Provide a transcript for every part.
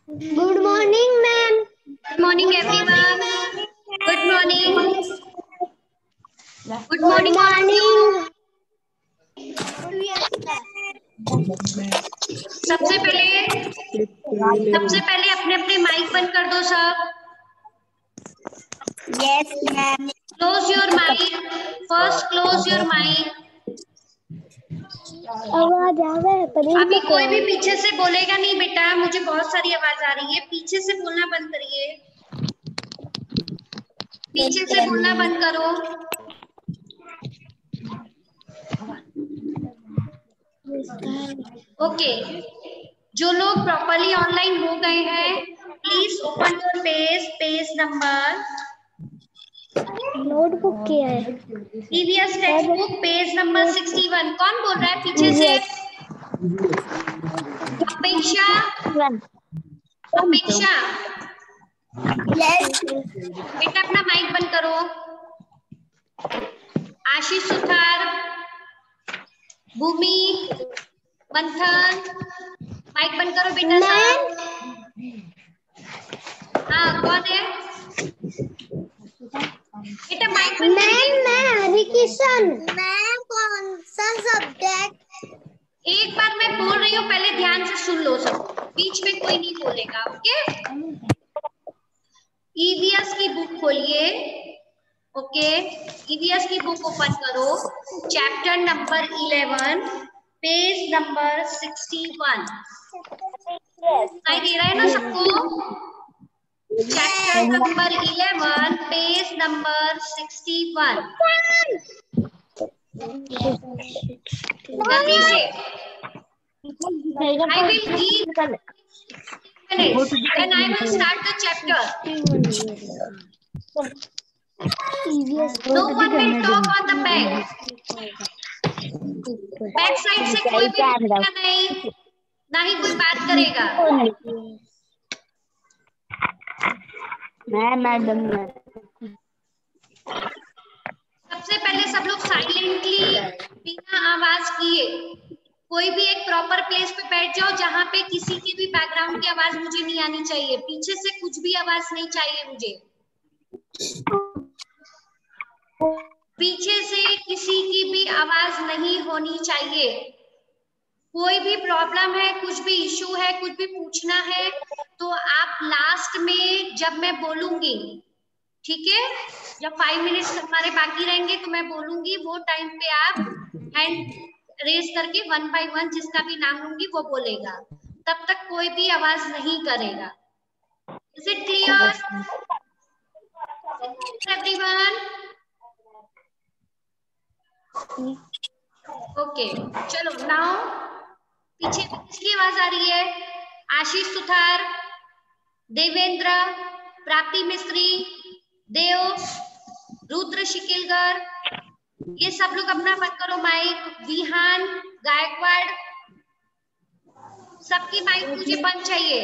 Good morning, ma'am. Good morning, everyone. Good morning. Good morning, all of you. सबसे पहले अपने अपने mic बंद कर दो सब. Yes, ma'am. Close your mic. First, close your mic. आवाज आवे पर अभी कोई भी पीछे से बोलेगा नहीं बेटा. मुझे बहुत सारी आवाज आ रही है. पीछे से बोलना बंद करिए. पीछे से बोलना बंद करो. ओके. जो लोग प्रॉपरली ऑनलाइन हो गए हैं, please open your page number. Notebook किया है. EVS text book page number 61. कौन बोल रहा है पीछे से? अपेक्षा. अपेक्षा Yes. बेटा अपना माइक बंद करो. आशीष सुथार, भूमि, मंथन, माइक बंद करो बेटा सब. हाँ कौन है बेटा? माइक बंद करिए. मैं हरिकिशन. मैम कौन सा सब्जेक्ट? एक बार मैं बोल रही हूँ, पहले ध्यान से सुन लो सब. बीच में कोई नहीं बोलेगा. ओके. ईवीएस की बुक खोलिए. ओके. ईवीएस की बुक ओपन करो. Chapter number 11 page number 61. दिखाई दे रहा है ना सबको? Chapter number 11 page number 61. जल्दी से. I will give minutes and I will start the chapter. No one will talk on the back. Back side से कोई भी बोलेगा नहीं, ना ही कोई बात करेगा. मैडम सबसे पहले सब लोग साइलेंटली बिना आवाज किए कोई भी एक प्रॉपर प्लेस पे बैठ जाओ जहां पे किसी की भी बैकग्राउंड की आवाज मुझे नहीं आनी चाहिए. पीछे से कुछ भी आवाज नहीं चाहिए मुझे. पीछे से किसी की भी आवाज नहीं होनी चाहिए. कोई भी प्रॉब्लम है, कुछ भी इशू है, कुछ भी पूछना है तो आप लास्ट में जब मैं बोलूंगी, ठीक है, जब 5 मिनट्स हमारे बाकी रहेंगे तो मैं बोलूंगी, वो टाइम पे आप हैंड रेज करके 1 बाय 1 जिसका भी नाम लूंगी वो बोलेगा. तब तक कोई भी आवाज नहीं करेगा. Is it clear everyone? Okay. चलो नाउ पीछे किसकी आवाज आ रही है? आशीष सुथार, देवेंद्र, प्राप्ति मिस्त्री, देव, रुद्र शिकिलगर. ये सब लोग अपना बंद करो माइक. विहान, गायकवाड़, सबकी माइक मुझे बंद चाहिए.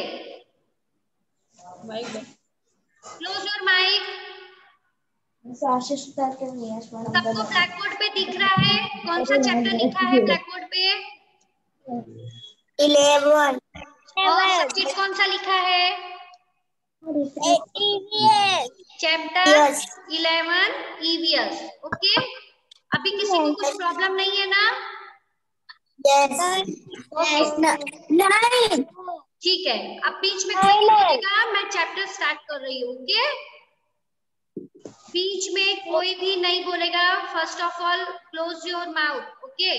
Close your mic. सबको ब्लैक बोर्ड पे दिख रहा है कौन सा चैप्टर लिखा है ब्लैक बोर्ड पे? 11. और सब्जेक्ट कौन सा लिखा है? Chapter 11 EVS. ओके. अभी किसी को कुछ प्रॉब्लम नहीं है ना? नहीं. ठीक है. अब बीच में कोई नहीं बोलेगा. मैं चैप्टर स्टार्ट कर रही हूँ. ओके. बीच में कोई भी नहीं बोलेगा. First of all close your mouth. Okay.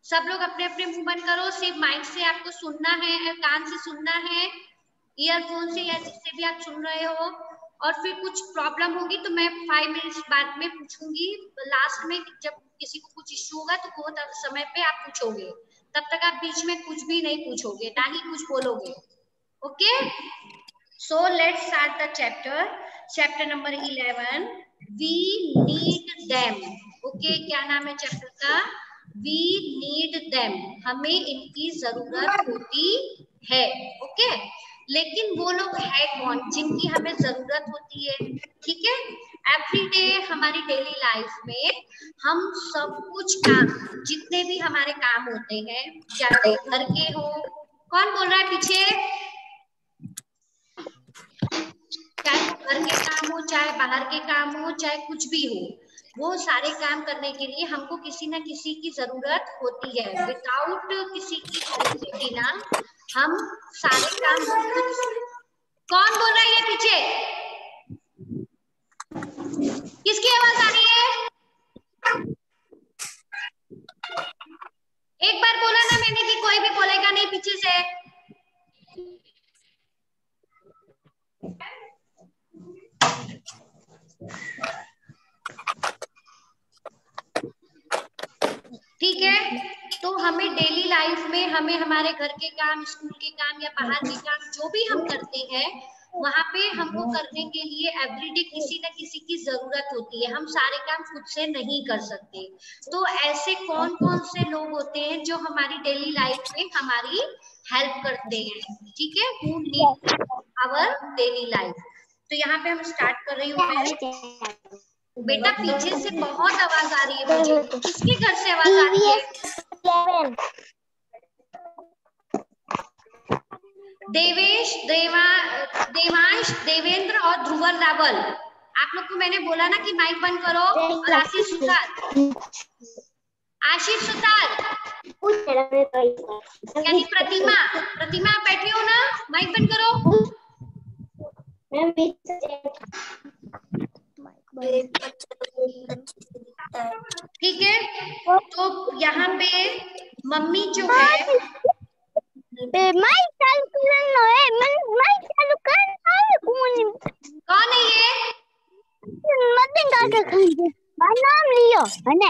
सब लोग अपने अपने मुंह बंद करो. सिर्फ माइक से आपको सुनना है, कान से सुनना है, ईयरफोन से या जिससे भी आप सुन रहे हो. और फिर कुछ प्रॉब्लम होगी तो मैं 5 मिनट्स बाद में पूछूंगी. लास्ट में जब किसी को कुछ इश्यू होगा तो वो समय पे आप पूछोगे. तब तक आप बीच में कुछ भी नहीं पूछोगे, ना ही कुछ बोलोगे. Okay. So let's start the chapter number 11. We need them. Okay. क्या नाम है चैप्टर का? We need them. हमें इनकी जरूरत होती है. ओके. लेकिन वो लोग है कौन जिनकी हमें जरूरत होती है? ठीक है. एवरीडे हमारी डेली लाइफ में हम सब कुछ काम, जितने भी हमारे काम होते हैं, चाहे घर के हो. कौन बोल रहा है पीछे? चाहे बाहर के काम हो, चाहे कुछ भी हो, वो सारे काम करने के लिए हमको किसी ना किसी की जरूरत होती है। विदाउट किसी की हेल्प के बिना हम सारे काम हम खुद। कौन बोल रहा है ये पीछे? किसकी आवाज आ रही है? एक बार बोला ना मैंने कि कोई भी बोलेगा नहीं पीछे से। ठीक है, तो हमें डेली लाइफ में हमें हमारे घर के काम, स्कूल के काम या बाहर के काम जो भी हम करते हैं, वहां पे हमको करने के लिए एवरीडे किसी न किसी की जरूरत होती है। हम सारे काम खुद से नहीं कर सकते। तो ऐसे कौन कौन से लोग होते हैं जो हमारी डेली लाइफ में हमारी हेल्प करते हैं? ठीक है, who need our daily life. तो यहाँ पे हम स्टार्ट कर रही हूँ मैं। बेटा पीछे से बहुत आवाज आ रही है मुझे। किसके घर से आवाज आ रही है? देवांश, देवेंद्र और ध्रुवर रावल, आप लोग को मैंने बोला ना कि माइक बंद करो। और आशीष सुतार, आशीष सुतार यानी प्रतिमा, प्रतिमा आप बैठी हो ना, माइक बंद करो। ठीक है, तो यहाँ पे मम्मी जो है, माइक चालू करना है, माइक चालू करना है। कौन है ये? मत डाल के नाम लियो है ना।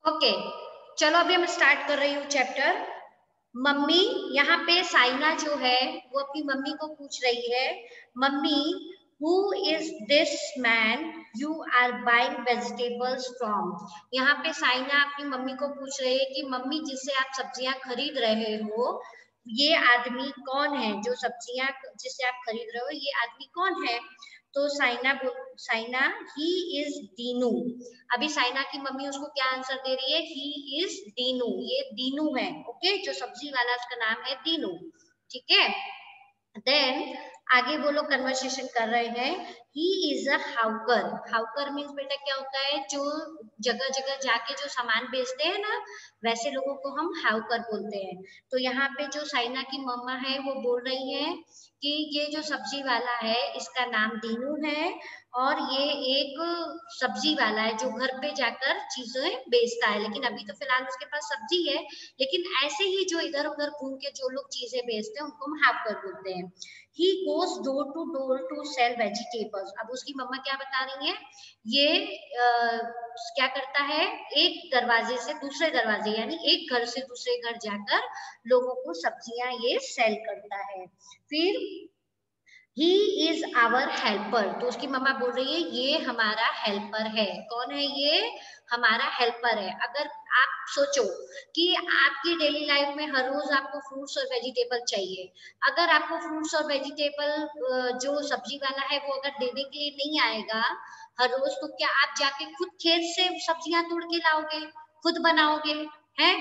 ओके, चलो अभी मैं स्टार्ट कर रही हूँ चैप्टर। मम्मी, यहाँ पे साइना जो है वो अपनी मम्मी को पूछ रही है, mummy who is this man you are buying vegetables from. यहाँ पे साइना अपनी मम्मी को पूछ रही है कि मम्मी जिससे आप सब्जियां खरीद रहे हो, ये आदमी कौन है? जो सब्जियां जिससे आप खरीद रहे हो, ये आदमी कौन है? तो साइना ही इज दीनू। अभी साइना की मम्मी उसको क्या आंसर दे रही है? ही इज दीनू, ये दीनू है। ओके, जो सब्जी वाला उसका नाम है दीनू। ठीक है, देन आगे वो लोग कन्वर्सेशन कर रहे हैं। He is a हाउकर। हाउकर मीन्स बेटा क्या होता है? जो जगह जगह जाके जो सामान बेचते हैं ना, वैसे लोगों को हम हाउकर बोलते हैं। तो यहाँ पे जो साइना की मम्मा है वो बोल रही है कि ये जो सब्जी वाला है इसका नाम दीनू है, और ये एक सब्जी वाला है जो घर पे जाकर चीजें बेचता है। लेकिन अभी तो फिलहाल उसके पास सब्जी है, लेकिन ऐसे ही जो इधर उधर घूम के जो लोग चीजें बेचते हैं उनको हम हाउकर बोलते हैं। He goes door to door to sell vegetables। अब उसकी मम्मा क्या बता रही है? ये क्या करता है? एक दरवाजे से दूसरे दरवाजे, यानी एक घर से दूसरे घर जाकर लोगों को सब्जियां ये सेल करता है। फिर ही इज आवर हेल्पर। तो उसकी मम्मा बोल रही है ये हमारा हेल्पर है। कौन है ये? हमारा हेल्पर है। अगर आप सोचो कि आपकी डेली लाइफ में हर रोज आपको फ्रूट्स और वेजिटेबल चाहिए, अगर आपको फ्रूट्स और वेजिटेबल जो सब्जी वाला है वो अगर देने के लिए नहीं आएगा हर रोज, तो क्या आप जाके खुद खेत से सब्जियां तोड़ के लाओगे, खुद बनाओगे? है,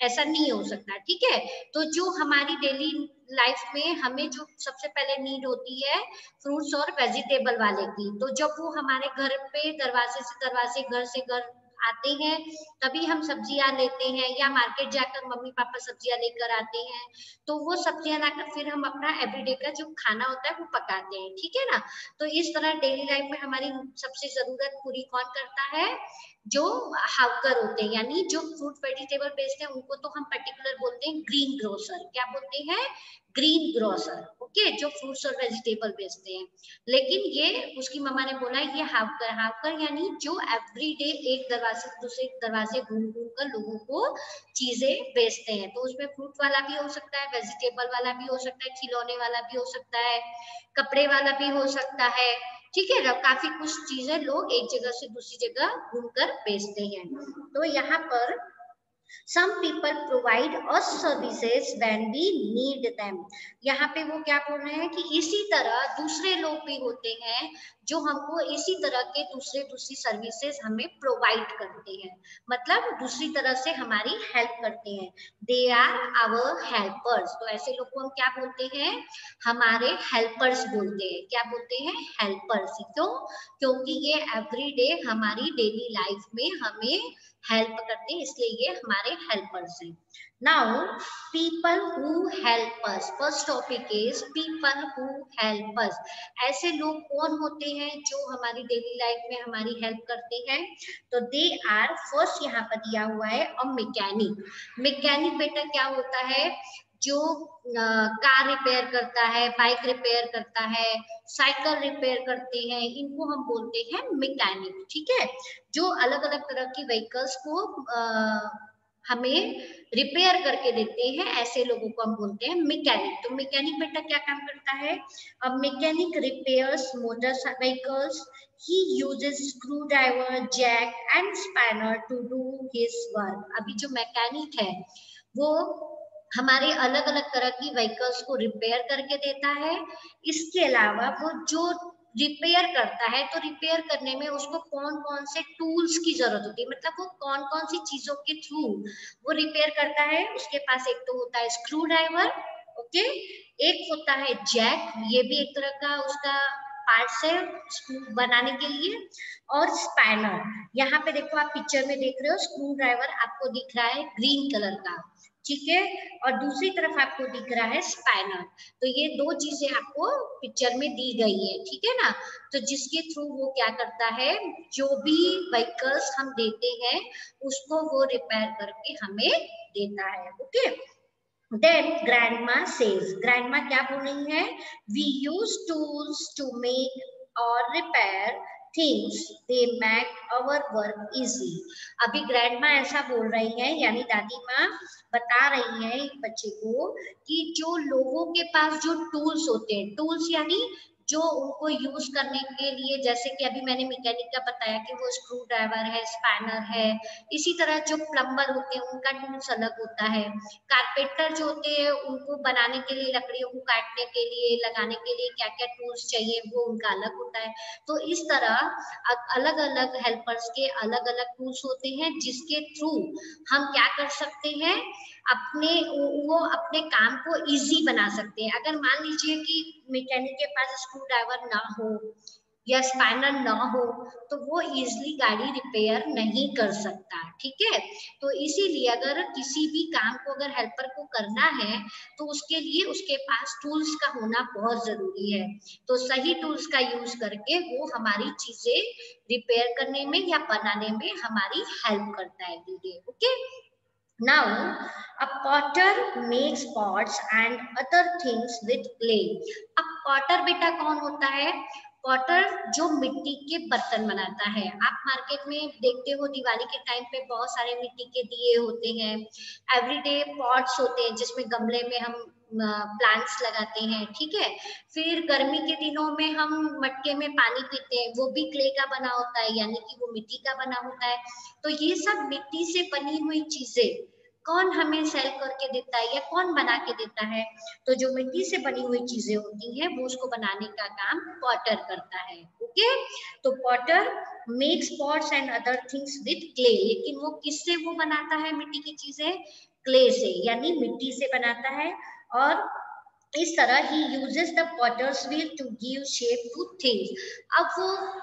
ऐसा नहीं हो सकता। ठीक है, तो जो हमारी डेली लाइफ में हमें जो सबसे पहले नीड होती है फ्रूट्स और वेजिटेबल वाले की, तो जब वो हमारे घर पे दरवाजे से दरवाजे, घर से घर आते हैं, तभी हम सब्जियां लेते हैं, या मार्केट जाकर मम्मी पापा सब्जियां लेकर आते हैं। तो वो सब्जियां लाकर फिर हम अपना एवरीडे का जो खाना होता है वो पकाते हैं। ठीक है ना? तो इस तरह डेली लाइफ में हमारी सबसे जरूरत पूरी कौन करता है? जो हाउकर होते हैं, यानी जो फ्रूट वेजिटेबल बेचते हैं उनको तो हम पर्टिकुलर बोलते हैं ग्रीन ग्रोसर। क्या बोलते हैं? Green grocer. ओके, जो फ्रूट्स और वेजिटेबल बेचते हैं। लेकिन ये उसकी मम्मा ने बोला ये हाउकर। हाउकर यानी जो एवरीडे एक दरवाजे से दूसरे दरवाजे घूम घूम कर लोगों को चीजें बेचते हैं। तो उसमें फ्रूट वाला भी हो सकता है, वेजिटेबल वाला भी हो सकता है, खिलौने वाला भी हो सकता है, कपड़े वाला भी हो सकता है। ठीक है ना? काफी कुछ चीजें लोग एक जगह से दूसरी जगह घूमकर बेचते हैं। तो यहाँ पर some people provide us services when we need them। यहाँ पे वो क्या बोल रहे हैं कि इसी तरह दूसरे लोग भी होते हैं जो हमको इसी तरह के दूसरी सर्विसेज हमें प्रोवाइड करते हैं, मतलब दूसरी तरह से हमारी हेल्प करते हैं। They are our helpers. तो ऐसे लोग को हम क्या बोलते हैं? हमारे हेल्पर्स बोलते हैं। क्या बोलते हैं? हेल्पर्स। क्यों? क्योंकि ये एवरीडे हमारी डेली लाइफ में हमें हेल्प करते हैं, इसलिए ये हमारे हेल्पर्स हैं। Now people who help us. First topic is people who help us. ऐसे लोग कौन होते हैं जो हमारी डेली लाइफ में हमारी हेल्प करते हैं? तो दे आर, फर्स्ट यहाँ पर दिया हुआ है अ मैकेनिक। मैकेनिक बेटा क्या होता है? जो कार रिपेयर करता है, बाइक रिपेयर करता है, साइकिल रिपेयर करते हैं, इनको हम बोलते हैं मैकेनिक। ठीक है, जो अलग अलग तरह की व्हीकल्स को हमें रिपेयर करके देते हैं, ऐसे लोगों को हम बोलते हैं मैकेनिक। तो मैकेनिक बेटा क्या काम करता है? अब mechanic repairs motor vehicles. He uses screwdriver, jack and spanner to do his work। अभी जो मैकेनिक है वो हमारे अलग अलग तरह की व्हीकल्स को रिपेयर करके देता है। इसके अलावा वो जो रिपेयर करता है, तो रिपेयर करने में उसको कौन कौन से टूल्स की जरूरत होती है, मतलब वो कौन कौन सी चीजों के थ्रू वो रिपेयर करता है। उसके पास एक तो होता है स्क्रू ड्राइवर, ओके, एक होता है जैक, ये भी एक तरह का उसका पार्ट्स है स्क्रू बनाने के लिए, और स्पैनर। यहाँ पे देखो, आप पिक्चर में देख रहे हो स्क्रू ड्राइवर आपको दिख रहा है ग्रीन कलर का, ठीक है, और दूसरी तरफ आपको दिख रहा है स्पैनर। तो ये दो चीजें आपको पिक्चर में दी गई है, ठीक है ना। तो जिसके थ्रू वो क्या करता है, जो भी व्हीकल्स हम देते हैं उसको वो रिपेयर करके हमें देता है। Okay, then grandma says. Grandma क्या बोल रही है? We use tools to make or repair things, they make our work easy. अभी ग्रैंडमा ऐसा बोल रही है, यानी दादी माँ बता रही है एक बच्चे को कि जो लोगों के पास जो टूल्स होते हैं, टूल्स यानी जो उनको यूज करने के लिए, जैसे कि अभी मैंने मैकेनिक का बताया कि वो स्क्रू ड्राइवर है, स्पैनर है, इसी तरह जो प्लम्बर होते हैं उनका टूल्स अलग होता है। कारपेंटर जो होते हैं उनको बनाने के लिए, लकड़ियों को काटने के लिए, लगाने के लिए क्या क्या टूल्स चाहिए वो उनका अलग होता है। तो इस तरह अलग अलग हेल्पर्स के अलग अलग टूल्स होते हैं, जिसके थ्रू हम क्या कर सकते हैं, वो अपने काम को इजी बना सकते हैं। अगर मान लीजिए कि मैकेनिक के पास स्क्रू ड्राइवर ना हो या स्पैनर ना हो तो वो इजिली गाड़ी रिपेयर नहीं कर सकता, ठीक है। तो इसीलिए अगर किसी भी काम को अगर हेल्पर को करना है तो उसके लिए उसके पास टूल्स का होना बहुत जरूरी है। तो सही टूल्स का यूज करके वो हमारी चीजें रिपेयर करने में या बनाने में हमारी हेल्प करता है दीदी। Okay, now a potter makes pots and other things with clay। अब पॉटर बेटा कौन होता है? पॉटर जो मिट्टी के बर्तन बनाता है। आप मार्केट में देखते हो दिवाली के टाइम पे बहुत सारे मिट्टी के दिए होते हैं, एवरीडे पॉट्स होते हैं जिसमें गमले में हम प्लांट्स लगाते हैं, ठीक है। फिर गर्मी के दिनों में हम मटके में पानी पीते हैं, वो भी क्ले का बना होता है, यानी कि वो मिट्टी का बना होता है। तो ये सब मिट्टी से बनी हुई चीजें कौन हमें सेल करके देता है या कौन बना के देता है? तो जो मिट्टी से बनी हुई चीजें होती हैं वो उसको बनाने का काम पॉटर करता है। ओके, तो Potter makes pots and other things with clay. लेकिन वो किससे वो बनाता है मिट्टी की चीजें? क्ले से, यानी मिट्टी से बनाता है। और इस तरह ही uses the potter's wheel to give shape to things. अब वो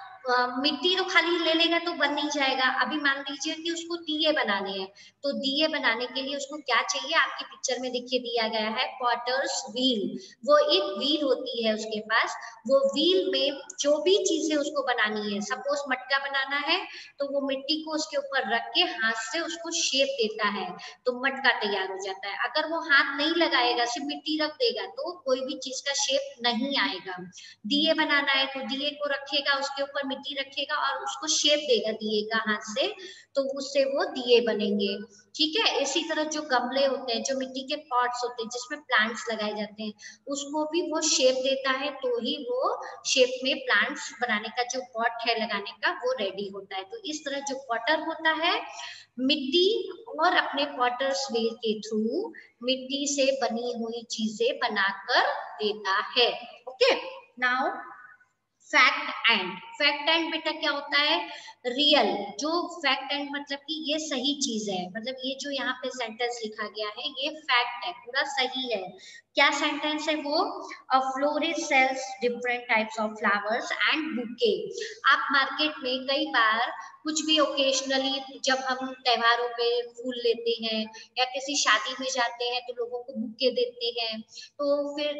मिट्टी तो खाली ले लेगा तो बन नहीं जाएगा। अभी मान लीजिए कि उसको दिए बनाने हैं, तो दिए बनाने के लिए उसको क्या चाहिए? आपके पिक्चर में देखिए दिया गया है पॉटर्स व्हील। वो एक व्हील होती है उसके पास, वो व्हील में जो भी चीजें उसको बनानी है, सपोज मटका बनाना है तो वो मिट्टी को उसके ऊपर रख के हाथ से उसको शेप देता है तो मटका तैयार हो जाता है। अगर वो हाथ नहीं लगाएगा, सिर्फ मिट्टी रख देगा तो कोई भी चीज का शेप नहीं आएगा। दिए बनाना है तो दिए को रखेगा, उसके ऊपर मिट्टी रखेगा और उसको शेप देगा दिए का हाथ से, तो उससे वो दिए बनेंगे, ठीक है। इसी तरह जो गमले होते हैं, जो मिट्टी के पॉट्स होते हैं जिसमें प्लांट्स लगाए जाते हैं, उसको भी वो शेप देता है तो ही वो शेप में प्लांट्स बनाने का जो पॉट है लगाने का वो रेडी होता है। तो इस तरह जो पॉटर होता है मिट्टी और अपने पॉटर्स व्हील के थ्रू मिट्टी से बनी हुई चीजें बनाकर देता है। ओके, नाउ फैक्ट एंड बेटा क्या होता है? रियल। जो फैक्ट एंड मतलब कि ये सही चीज है, मतलब ये जो यहाँ पे सेंटेंस लिखा गया है ये फैक्ट है, पूरा सही है। क्या सेंटेंस है वो? A florist sells different types of flowers and bouquet. आप मार्केट में कई बार कुछ भी ओकेजनली जब हम त्योहारों पे फूल लेते हैं या किसी शादी में जाते हैं तो लोगों को बुके देते हैं, तो फिर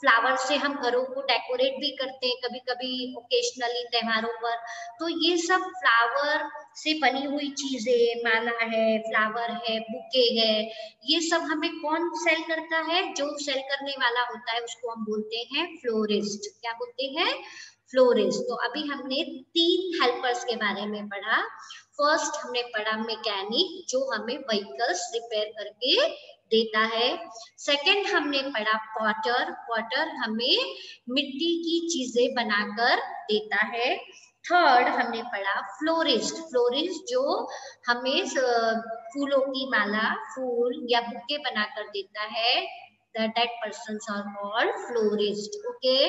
फ्लावर से हम घरों को डेकोरेट भी करते हैं कभी कभी ओकेजनली त्योहारों पर। तो ये सब फ्लावर से बनी हुई चीजें, माला है, फ्लावर है, बुके है, ये सब हमें कौन सेल करता है? जो सेल करने वाला होता है उसको हम बोलते हैं फ्लोरिस्ट। क्या बोलते हैं? फ्लोरिस्ट। तो अभी हमने 3 हेल्पर्स के बारे में पढ़ा। फर्स्ट हमने पढ़ा मैकेनिक, जो हमें व्हीकल्स रिपेयर करके देता है। सेकंड हमने पढ़ा पॉटर, पॉटर हमें मिट्टी की चीजें बनाकर देता है। थर्ड हमने पढ़ा फ्लोरिस्ट, फ्लोरिस्ट जो हमें फूलों की माला, फूल या बुके बनाकर देता है। That persons are called florist. Okay,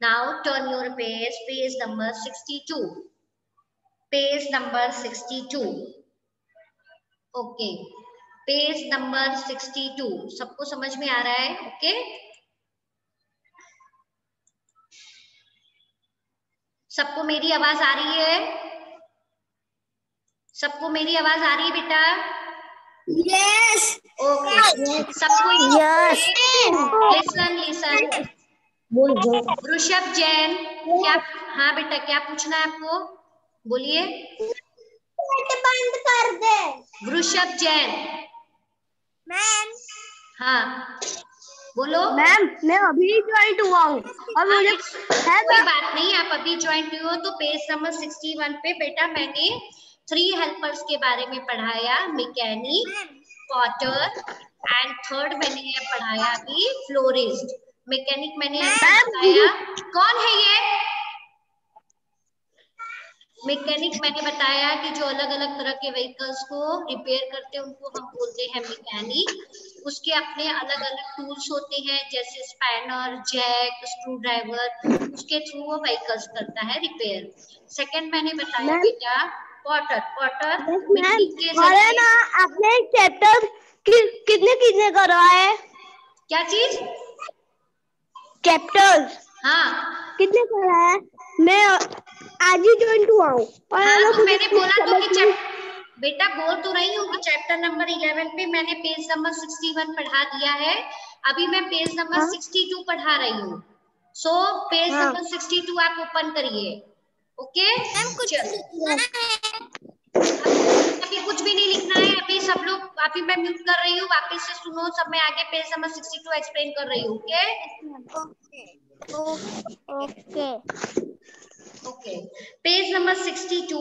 now turn your page number 62. Page number 62. Okay, page number 62 सबको समझ में आ रहा है? ओके, सबको मेरी आवाज आ रही है? सबको मेरी आवाज आ रही है बेटा? यस। ओके, सबको यस। Listen listen. बोल जो वृषभ जैन, क्या? हाँ बेटा, क्या पूछना है आपको? बोलिए। बंद कर दे। वृषभ जैन। मैम। हाँ बोलो। मैम मैं अभी ज्वाइन हुआ हूँ और मुझे कोई बात नहीं, आप अभी ज्वाइन हुए हो तो पेज नंबर 61 पे बेटा मैंने 3 हेल्पर्स के बारे में पढ़ाया, मैकेनिक, पॉटर एंड थर्ड मैंने पढ़ाया अभी फ्लोरिस्ट। मैकेनिक मैंने बताया, कौन है ये? मैकेनिक मैंने बताया कि जो अलग अलग तरह के व्हीकल्स को रिपेयर करते हैं उनको हम बोलते हैं मैकेनिक। उसके अपने अलग अलग टूल्स होते हैं जैसे स्पैनर, जैक, स्क्रू ड्राइवर, उसके थ्रू वो व्हीकल्स करता है रिपेयर। सेकंड मैंने बताया बेटा पॉटर, पॉटर मिट्टी के जरिए ना आपने चैप्टर कितने कितने करवाए? क्या चीज? चैप्टर हाँ कितने कराया? मैं आज ही ज्वाइन हुआ हूँ और हाँ, तो मुझे मैंने बोला तो कि बेटा बोल तो रही हूँ कि चैप्टर नंबर 11 पे मैंने पेज नंबर 61 पढ़ा दिया है। अभी मैं पेज नंबर 62 पढ़ा रही हूँ। सो पेज नंबर 62 आप ओपन करिए। ओके, अभी कुछ भी नहीं लिखना है अभी सब लोग। अभी मैं म्यूट कर रही हूँ, वापस से सुनो सब। मैं आगे पेज नंबर 62 एक्सप्लेन कर रही हूँ। ओके ओके, पेज नंबर 62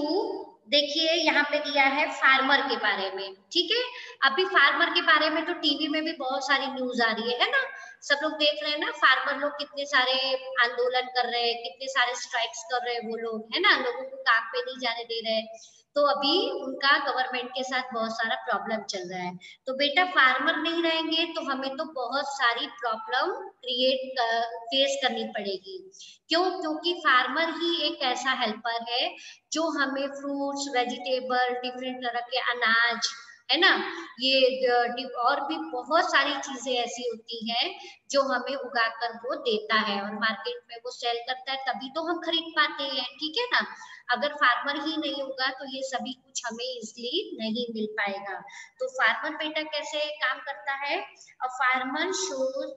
देखिए, यहाँ पे दिया है फार्मर के बारे में। ठीक है, अभी फार्मर के बारे में तो टीवी में भी बहुत सारी न्यूज आ रही है ना, सब लोग देख रहे हैं ना। फार्मर लोग कितने सारे आंदोलन कर रहे हैं, कितने सारे स्ट्राइक्स कर रहे हैं वो लोग, है ना, लोगों को काम पे नहीं जाने दे रहे। तो अभी उनका गवर्नमेंट के साथ बहुत सारा प्रॉब्लम चल रहा है। तो बेटा फार्मर नहीं रहेंगे तो हमें तो बहुत सारी प्रॉब्लम फेस करनी पड़ेगी। क्यों? क्योंकि फार्मर ही एक ऐसा हेल्पर है जो हमें फ्रूट्स, वेजिटेबल, डिफरेंट तरह के अनाज, है ना, ये और भी बहुत सारी चीजें ऐसी होती हैं जो हमें उगाकर वो देता है और मार्केट में वो सेल करता है, तभी तो हम खरीद पाते हैं। ठीक है ना, अगर फार्मर ही नहीं होगा तो ये सभी कुछ हमें इजली नहीं मिल पाएगा। तो फार्मर बेटा कैसे काम करता है? A farmer sows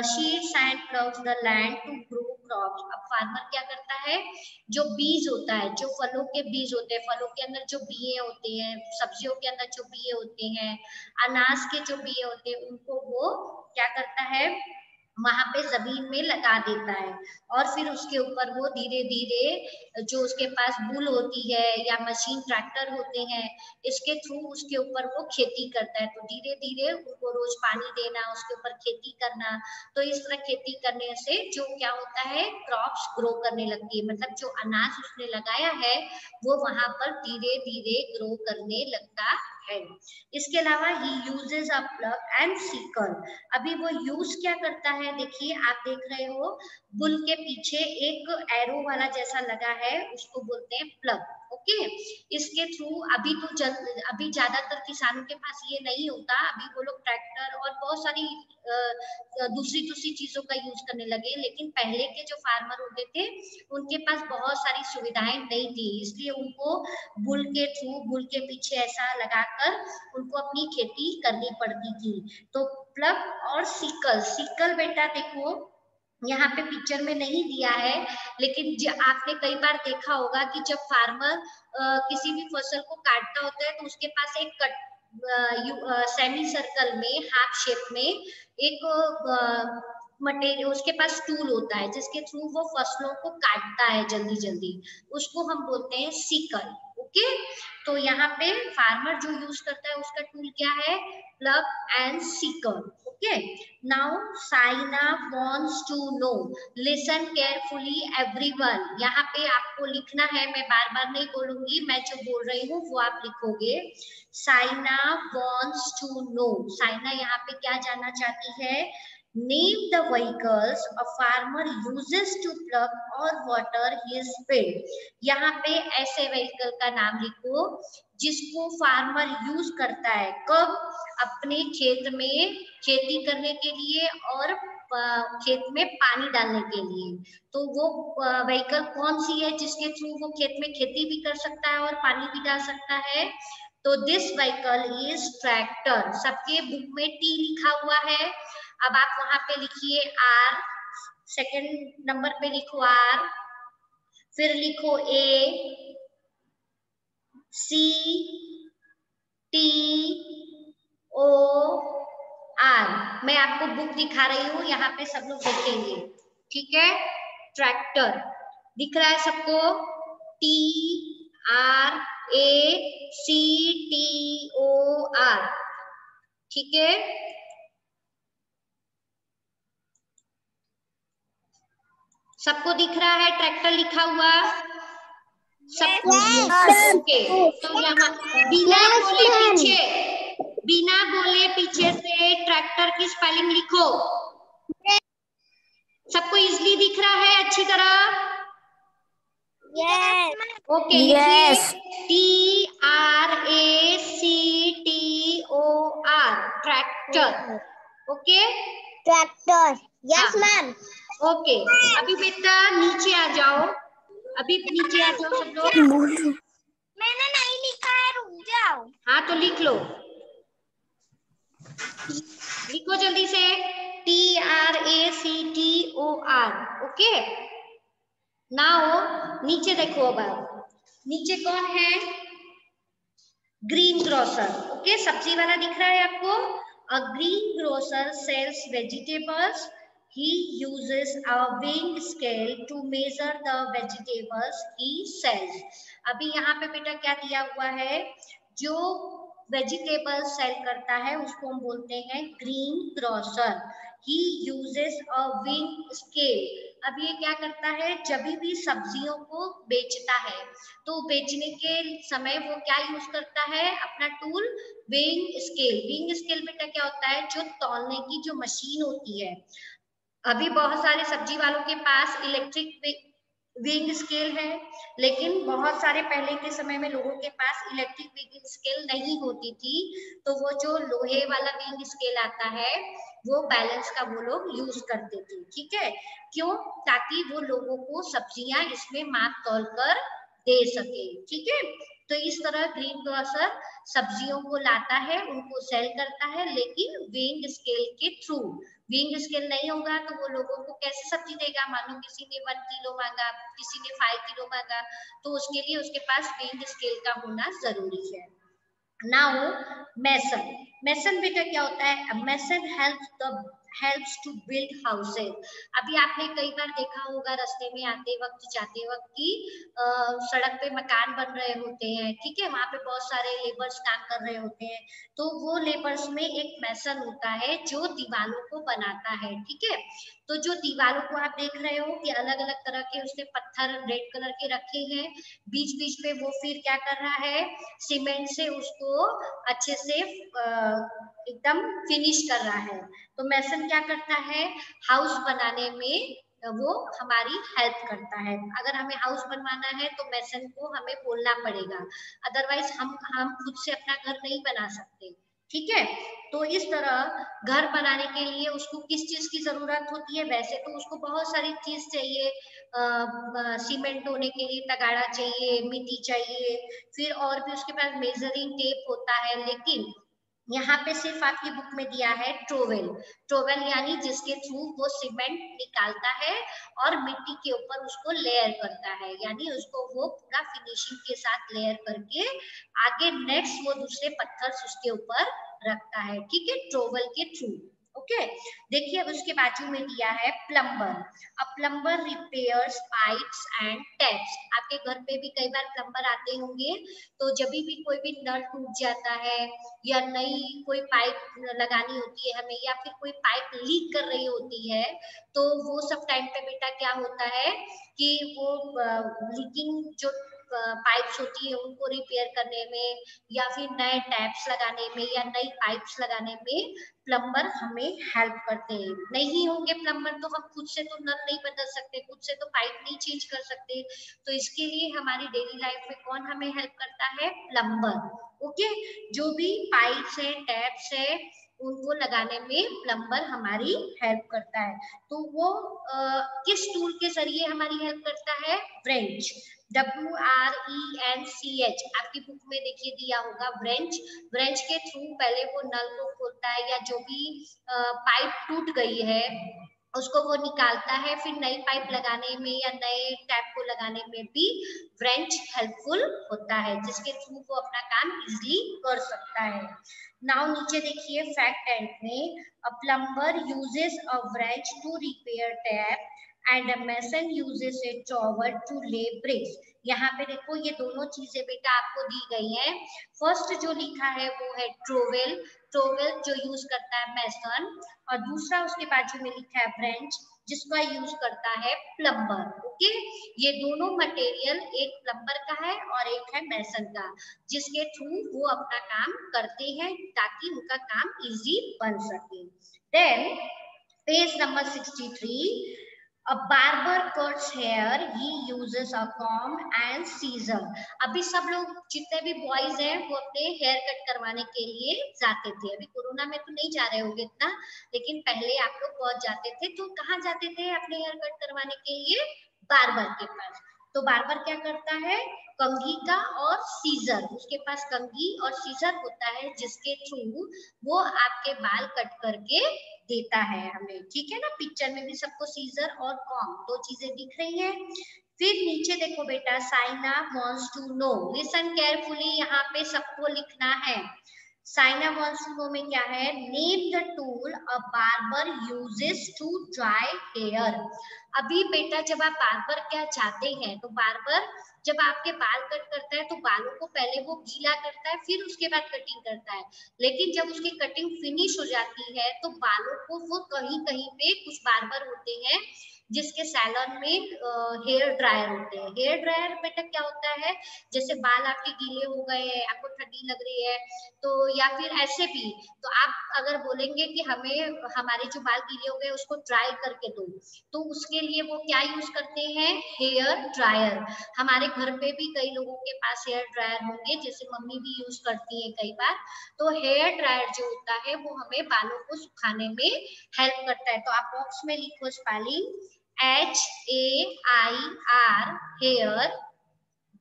seeds and ploughs the land to grow crops. अब फार्मर क्या करता है? जो बीज होता है, जो फलों के बीज होते हैं, फलों के अंदर जो बीए होते हैं, सब्जियों के अंदर जो बीए होते हैं, अनाज के जो बीए होते हैं, उनको वो क्या करता है? वहां पे जमीन में लगा देता है और फिर उसके ऊपर वो धीरे धीरे जो उसके पास बुल होती है या मशीन, ट्रैक्टर होते हैं, इसके थ्रू उसके ऊपर वो खेती करता है। तो धीरे धीरे उनको रोज पानी देना, उसके ऊपर खेती करना। तो इस तरह खेती करने से जो क्या होता है, क्रॉप्स ग्रो करने लगती है, मतलब जो अनाज उसने लगाया है वो वहां पर धीरे धीरे ग्रो करने लगता है। इसके अलावा he uses a plug and sickle. अभी वो यूज क्या करता है, देखिए आप देख रहे हो बुल के पीछे एक एरो वाला जैसा लगा है, उसको बोलते हैं प्लग। ओके, इसके थ्रू अभी ज्यादातर किसानों के पास ये नहीं होता, अभी वो लोग ट्रैक्टर और बहुत सारी दूसरी चीजों का यूज करने लगे, लेकिन पहले के जो फार्मर होते थे उनके पास बहुत सारी सुविधाएं नहीं थी, इसलिए उनको बुल के थ्रू, बुल के पीछे ऐसा लगाकर उनको अपनी खेती करनी पड़ती थी। तो प्लग और सिकल, सिकल बेटा देखो यहाँ पे पिक्चर में नहीं दिया है, लेकिन आपने कई बार देखा होगा कि जब फार्मर किसी भी फसल को काटता होता है तो उसके पास एक सेमी सर्कल में, हाफ शेप में एक मटेरियल, उसके पास टूल होता है जिसके थ्रू वो फसलों को काटता है जल्दी जल्दी, उसको हम बोलते हैं सिकल। ओके, तो यहाँ पे फार्मर जो यूज करता है उसका टूल क्या है, plug and sickle. Okay, now Saina wants to know, listen carefully everyone. यहाँ पे आपको लिखना है, मैं बार बार नहीं बोलूंगी, मैं जो बोल रही हूँ वो आप लिखोगे। Saina wants to know, Saina यहाँ पे क्या जानना चाहती है, name the vehicles a farmer uses to plug or water his field. यहाँ पे ऐसे व्हीकल का नाम लिखो जिसको फार्मर यूज करता है, कब, अपने खेत में खेती करने के लिए और खेत में पानी डालने के लिए। तो वो व्हीकल कौन सी है जिसके थ्रू वो खेत में खेती भी कर सकता है और पानी भी डाल सकता है, तो दिस व्हीकल इज ट्रैक्टर। सबके बुक में टी लिखा हुआ है, अब आप वहां पे लिखिए आर, सेकंड नंबर पे लिखो आर, फिर लिखो ए, सी, टी, ओ, आर। मैं आपको बुक दिखा रही हूँ, यहाँ पे सब लोग देखेंगे, ठीक है। ट्रैक्टर दिख रहा है सबको, T R A C T O are, ठीक है। सबको दिख रहा है ट्रैक्टर लिखा हुआ, सबको? ओके, तो यहाँ बिना बोले पीछे, बिना बोले पीछे से ट्रैक्टर की स्पेलिंग लिखो। सबको इजली दिख रहा है अच्छी तरह? ओके, लिखिए T R A C T O R, tractor. Okay, tractor, yes ma'am. Okay, अभी बेटा नीचे आ जाओ, अभी नीचे आ जाओ सब लोग। मैंने नहीं लिखा है, रुक जाओ। हाँ तो लिख लो, लिखो जल्दी से, T R A C T O R. Okay, now नीचे देखो, अब नीचे कौन है, ग्रीन ग्रोसर। ओके, सब्जी वाला दिख रहा है आपको, a greengrocer sells vegetables, he uses a weighing scale to measure the vegetables he sells। अभी यहाँ पे बेटा क्या दिया हुआ है, जो वेजिटेबल सेल करता है उसको हम बोलते हैं green grocer. he uses a weighing scale। अब ये क्या करता है, जब भी सब्जियों को बेचता है तो बेचने के समय वो क्या यूज करता है, अपना tool weighing scale. Weighing scale बेटा क्या होता है, जो तौलने की जो मशीन होती है। अभी बहुत सारे सब्जी वालों के पास इलेक्ट्रिक वेइंग स्केल है, लेकिन बहुत सारे पहले के समय में लोगों के पास इलेक्ट्रिक वेइंग स्केल नहीं होती थी, तो वो जो लोहे वाला वेइंग स्केल आता है वो बैलेंस का वो लोग यूज करते थे, ठीक है। क्यों, ताकि वो लोगों को सब्जियां इसमें माप तौल कर दे सके, ठीक है। तो इस तरह ग्रीन ग्रोसर सब्जियों को लाता है, उनको सेल करता है, लेकिन वेइंग स्केल के थ्रू। वेइंग स्केल नहीं होगा तो वो लोगों को कैसे सब्जी देगा, मान लो किसी ने 1 किलो मांगा, किसी ने 5 किलो मांगा, तो उसके लिए उसके पास वेइंग स्केल का होना जरूरी है। नाउ मेसन, मेसन बेटा क्या होता है, mason help the helps to build houses। अभी आपने कई बार देखा होगा रास्ते में आते वक्त जाते वक्त कि सड़क पे मकान बन रहे होते हैं, ठीक है, वहां पे बहुत सारे लेबर्स काम कर रहे होते हैं, तो वो लेबर्स में एक मैसन होता है जो दीवारों को बनाता है, ठीक है। तो जो दीवारों को आप देख रहे हो कि अलग अलग तरह के उसने पत्थर रेड कलर के रखे हैं, बीच बीच में वो फिर क्या कर रहा है, सीमेंट से उसको अच्छे से एकदम फिनिश कर रहा है। तो मैसन क्या करता है, हाउस बनाने में वो हमारी हेल्प करता है। अगर हमें हाउस बनवाना है तो मैसन को हमें बोलना पड़ेगा, अदरवाइज हम खुद से अपना घर नहीं बना सकते, ठीक है। तो इस तरह घर बनाने के लिए उसको किस चीज की जरूरत होती है, वैसे तो उसको बहुत सारी चीज चाहिए, सीमेंट होने के लिए तगाड़ा चाहिए, मिट्टी चाहिए, फिर और भी उसके पास मेजरिंग टेप होता है, लेकिन यहाँ पे सिर्फ आपकी बुक में दिया है ट्रोवेल। ट्रोवेल यानी जिसके थ्रू वो सीमेंट निकालता है और मिट्टी के ऊपर उसको लेयर करता है, यानी उसको वो पूरा फिनिशिंग के साथ लेयर करके आगे नेक्स्ट वो दूसरे पत्थर उसके ऊपर रखता है, ठीक है, ट्रोवेल के थ्रू। ओके, देखिए अब उसके बाजू में दिया है plumber. A plumber repairs pipes and taps. आपके घर पे भी कई बार प्लम्बर आते होंगे, तो जब भी कोई भी नल टूट जाता है या नई कोई पाइप लगानी होती है हमें, या फिर कोई पाइप लीक कर रही होती है, तो वो सब टाइम पे बेटा क्या होता है कि वो लीकिंग जो पाइप्स होती है उनको रिपेयर करने में या फिर नए टैप्स लगाने में या नई पाइप्स लगाने में प्लम्बर हमें हेल्प करते हैं। नहीं होंगे प्लम्बर तो हम खुद से तो नल नहीं बदल सकते, खुद से तो पाइप नहीं चेंज कर सकते, तो इसके लिए हमारी डेली लाइफ में कौन हमें हेल्प करता है, प्लम्बर। ओके, जो भी पाइप्स है टैप्स है उनको लगाने में प्लम्बर हमारी हेल्प करता है। तो वो किस टूल के जरिए हमारी हेल्प करता है, व्रेंच। WRENCH आपकी बुक में देखिए दिया होगा व्रेंच। व्रेंच के थ्रू पहले वो नल को खोलता है या जो भी पाइप टूट गई है उसको वो निकालता है, फिर नई पाइप लगाने में या नए टैप को लगाने में भी व्रेंच हेल्पफुल होता है, जिसके थ्रू वो अपना काम इजीली कर सकता है। नाउ नीचे देखिए फैक्ट एंड में, a plumber uses a wrench to repair tap and a mason uses a trowel to lay bricks. यहाँ पे देखो ये दोनों चीजें बेटा आपको दी गई हैं। फर्स्ट जो लिखा है वो है ट्रोवेल, ट्रोवेल जो यूज करता है मैसन, और दूसरा उसके बाजू में लिखा है व्रेंच जिसका यूज करता है प्लम्बर। ओके, ये दोनों मटेरियल एक प्लम्बर का है और एक है मैसन का, जिसके थ्रू वो अपना काम करते हैं ताकि उनका काम इजी बन सके। Then page number 63, a barber cuts hair, he uses a comb and scissor। अभी सब लोग जितने भी बॉयज हैं वो अपने हेयर कट करवाने के लिए जाते थे, अभी कोरोना में तो नहीं जा रहे होंगे इतना, लेकिन पहले आप लोग बहुत जाते थे। तो कहाँ जाते थे अपने हेयर कट करवाने के लिए, बार्बर के पास। तो बार्बर क्या करता है, कंघी का और सीजर, उसके पास कंघी और सीजर होता है जिसके थ्रू वो आपके बाल कट करके देता है हमें, ठीक है ना। पिक्चर में भी सबको सीजर और कॉम दो चीजें दिख रही है। फिर नीचे देखो बेटा, Saina wants to know, listen carefully, यहाँ पे सबको लिखना है। साइना वांट्स टू नो में क्या है, name the tool a barber uses to dry hair. अभी बेटा जब आप बार्बर क्या चाहते हैं, तो बार्बर जब आपके बाल कट करता है तो बालों को पहले वो गीला करता है फिर उसके बाद कटिंग करता है, लेकिन जब उसकी कटिंग फिनिश हो जाती है तो बालों को वो कहीं कहीं पे कुछ बार्बर होते हैं जिसके सैलून में हेयर ड्रायर होते हैं। हेयर ड्रायर बेटा क्या होता है, जैसे बाल आपके गीले हो गए हैं, आपको ठंडी लग रही है, तो या फिर ऐसे भी, तो आप अगर बोलेंगे कि हमें हमारे जो बाल गीले हो गए उसको ड्राई करके दो, तो उसके लिए वो क्या यूज करते हैं, हेयर ड्रायर। हमारे घर पे भी कई लोगों के पास हेयर ड्रायर होंगे, जैसे मम्मी भी यूज करती है कई बार। तो हेयर ड्रायर जो होता है वो हमें बालों को सुखाने में हेल्प करता है। तो आप बॉक्स में लिखो spelling HAIR, hair,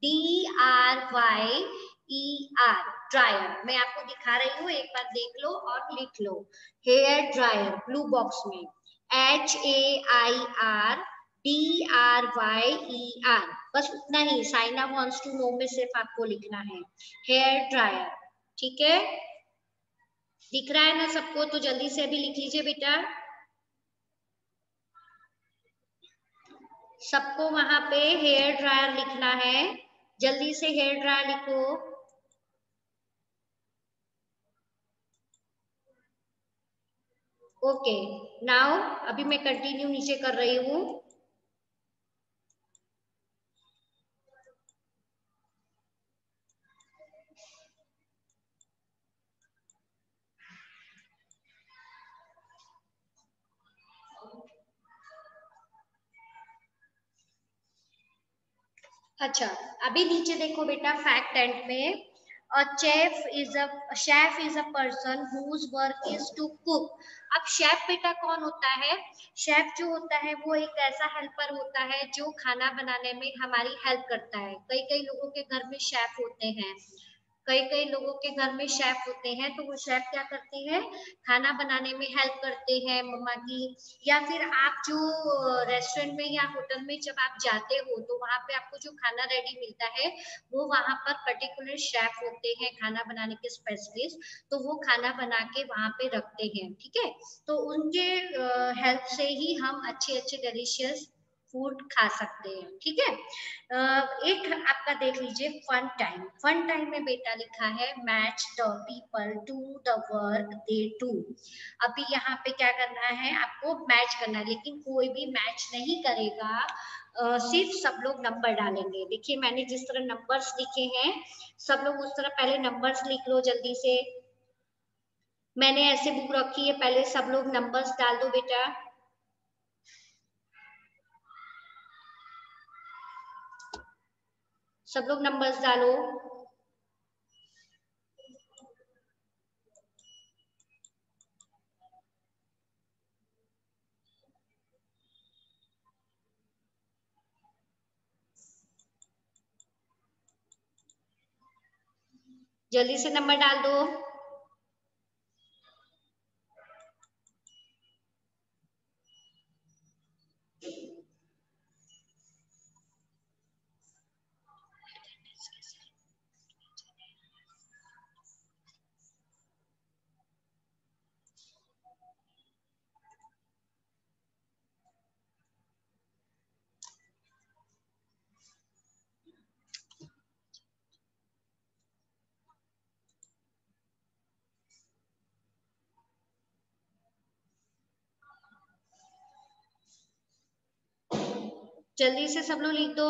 DRYER, dryer. मैं आपको दिखा रही हूँ, एक बार देख लो और लिख लो, हेयर ड्रायर ब्लू बॉक्स में, HAIR DRYER, बस उतना ही। साइना वांट्स टू नो में सिर्फ आपको लिखना है हेयर ड्रायर, ठीक है। दिख रहा है ना सबको, तो जल्दी से अभी लिख लीजिए बेटा। सबको वहां पे हेयर ड्रायर लिखना है, जल्दी से हेयर ड्रायर लिखो। ओके, नाउ अभी मैं कंटिन्यू नीचे कर रही हूँ। अच्छा, अभी नीचे देखो बेटा, फैक्ट एंड में a chef is a person whose work is to cook। अब शेफ बेटा कौन होता है? शेफ जो होता है वो एक ऐसा हेल्पर होता है जो खाना बनाने में हमारी हेल्प करता है। कई कई लोगों के घर में शेफ होते हैं, कई कई लोगों के घर में शेफ होते हैं, तो वो शेफ क्या करते हैं? खाना बनाने में हेल्प करते हैं मम्मा की। या फिर आप जो रेस्टोरेंट में या होटल में जब आप जाते हो तो वहां पे आपको जो खाना रेडी मिलता है वो वहां पर पर्टिकुलर शेफ होते हैं, खाना बनाने के स्पेशलिस्ट, तो वो खाना बना के वहां पे रखते हैं। ठीक है, तो उनके हेल्प से ही हम अच्छे अच्छे डिलीशियस फूड खा सकते हैं। ठीक है, एक आपका देख लीजिए, फन टाइम। फन टाइम में बेटा लिखा है match the people to the work they do. अभी यहाँ पे क्या करना है? आपको मैच करना है, लेकिन कोई भी मैच नहीं करेगा, सिर्फ सब लोग नंबर डालेंगे। देखिए मैंने जिस तरह नंबर्स लिखे हैं, सब लोग उस तरह पहले नंबर्स लिख लो जल्दी से। मैंने ऐसे बुक रखी है, पहले सब लोग नंबर्स डाल दो बेटा। सब लोग नंबर्स डालो। जल्दी से नंबर डाल दो। जल्दी से सब लोग लिख दो।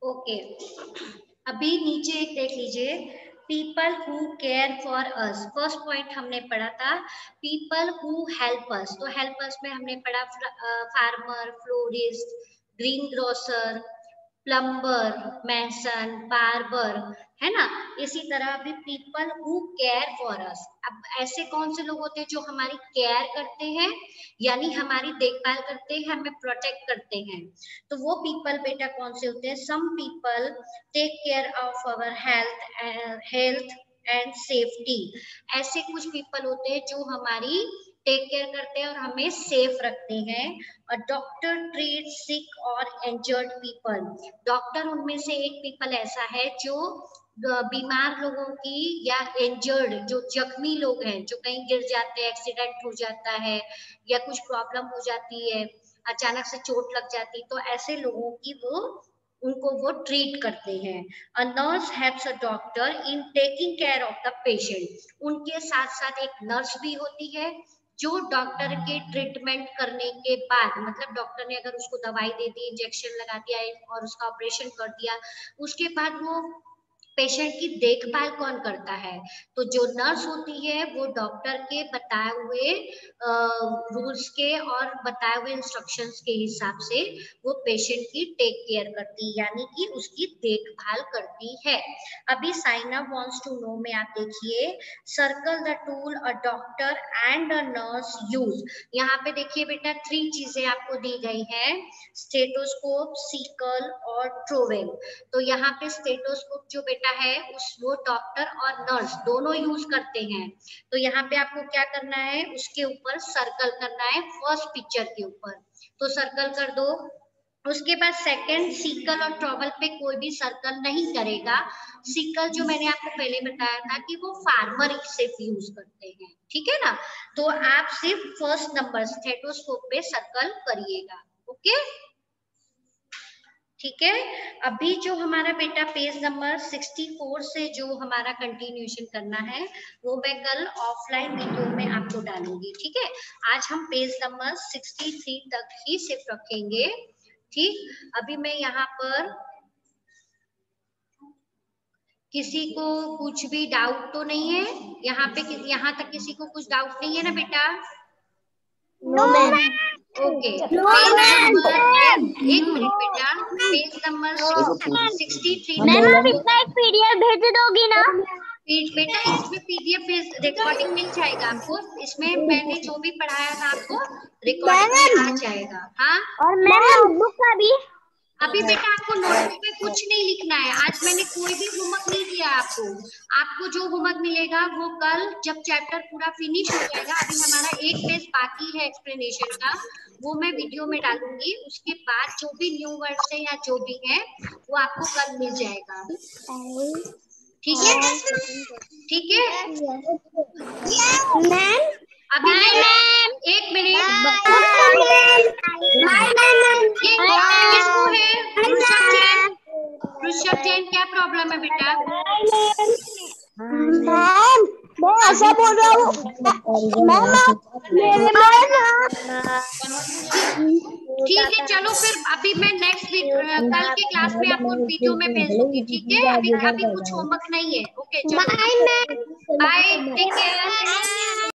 ओके, अभी नीचे एक देख लीजिए, people who care for us. First point हमने पढ़ा था पीपल हु हेल्प अस, तो हेल्प अस में हमने पढ़ा farmer, florist, greengrocer, plumber, mason, barber, है ना। इसी तरह भी people who care for us. अब ऐसे कौन से लोग होते हैं जो हमारी केयर करते हैं, यानी हमारी देखभाल करते हैं, हमें प्रोटेक्ट करते हैं। तो वो पीपल बेटा कौन से होते हैं? Some people take care of our health and safety. ऐसे कुछ पीपल होते हैं जो हमारी टेक केयर करते हैं और हमें सेफ रखते हैं। और डॉक्टर ट्रीट सिक और इंजर्ड पीपल। डॉक्टर उनमें से एक पीपल ऐसा है जो बीमार लोगों की या इंजर्ड जो जख्मी लोग हैं, जो कहीं गिर जाते हैं, एक्सीडेंट हो जाता है या कुछ प्रॉब्लम हो जाती है, अचानक से चोट लग जाती, तो ऐसे लोगों की वो उनको वो ट्रीट करते हैं। A nurse helps a doctor in taking care of the patient. उनके साथ साथ एक नर्स भी होती है जो डॉक्टर के ट्रीटमेंट करने के बाद, मतलब डॉक्टर ने अगर उसको दवाई दे दी, इंजेक्शन लगा दिया और उसका ऑपरेशन कर दिया, उसके बाद वो पेशेंट की देखभाल कौन करता है? तो जो नर्स होती है वो डॉक्टर के बताए हुए रूल्स के और बताए हुए इंस्ट्रक्शंस के हिसाब से वो पेशेंट की टेक केयर करती है, यानी कि उसकी देखभाल करती है। अभी साइना वांट्स टू नो में आप देखिए, circle the tool a doctor and a nurse use. यहाँ पे देखिए बेटा 3 चीजें आपको दी गई है, स्टेटोस्कोप, सिकल और ट्रोवेल। तो यहाँ पे स्टेटोस्कोप जो बेटा है उस वो डॉक्टर और नर्स दोनों यूज करते हैं। तो यहाँ पे आपको क्या करना है, उसके ऊपर सर्कल करना है, फर्स्ट पिक्चर के ऊपर, तो सर्कल कर दो। उसके बाद सेकंड, सिकल और ट्रॉवल पे कोई भी सर्कल नहीं करेगा। सिकल जो मैंने आपको पहले बताया था कि वो फार्मर सिर्फ यूज करते हैं, ठीक है ना। तो आप सिर्फ फर्स्ट नंबर स्टेटोस्कोप पे सर्कल करिएगा, ओके ठीक है। अभी जो हमारा बेटा पेज नंबर 64 से जो हमारा कंटिन्यूएशन करना है वो मैं कल ऑफलाइन वीडियो में आपको डालूंगी, ठीक है। आज हम पेज नंबर 63 तक ही सिर्फ रखेंगे, ठीक। अभी मैं यहाँ पर किसी को कुछ भी डाउट तो नहीं है यहाँ पे, यहाँ तक किसी को कुछ डाउट नहीं है ना बेटा? No ma'am. Okay, page number एक मिनट बेटा, पेज नंबर 63 मैम आप इतना एक पीडीएफ भेज दोगी ना? बेटा इसमें पीडीएफ रिकॉर्डिंग मिल जाएगा आपको, इसमें मैंने जो भी पढ़ाया था आपको रिकॉर्डिंग में आ जाएगा। हाँ, और मैम नोटबुक का भी? अभी बेटा आपको नोटबुक में कुछ नहीं लिखना है, आज मैंने कोई भी होमवर्क नहीं दिया आपको। आपको जो होमवर्क मिलेगा वो कल जब चैप्टर पूरा फिनिश हो जाएगा, अभी हमारा एक पेज बाकी है एक्सप्लेनेशन का, वो मैं वीडियो में डालूंगी। उसके बाद जो भी न्यू वर्ड्स है या जो भी है वो आपको कल मिल जाएगा, ठीक है? ठीक है मैम। अभी एक मिनट, किसको है? ऋषभ जैन, ऋषभ जैन क्या प्रॉब्लम है बेटा? मैम मैं ऐसा बोल रहा हूँ मैम, ठीक है चलो फिर अभी मैं नेक्स्ट वीक कल के क्लास में आपको वीडियो में भेज दूंगी, ठीक है। अभी कुछ होमवर्क नहीं है, ओके चलो बाय, टेक केयर।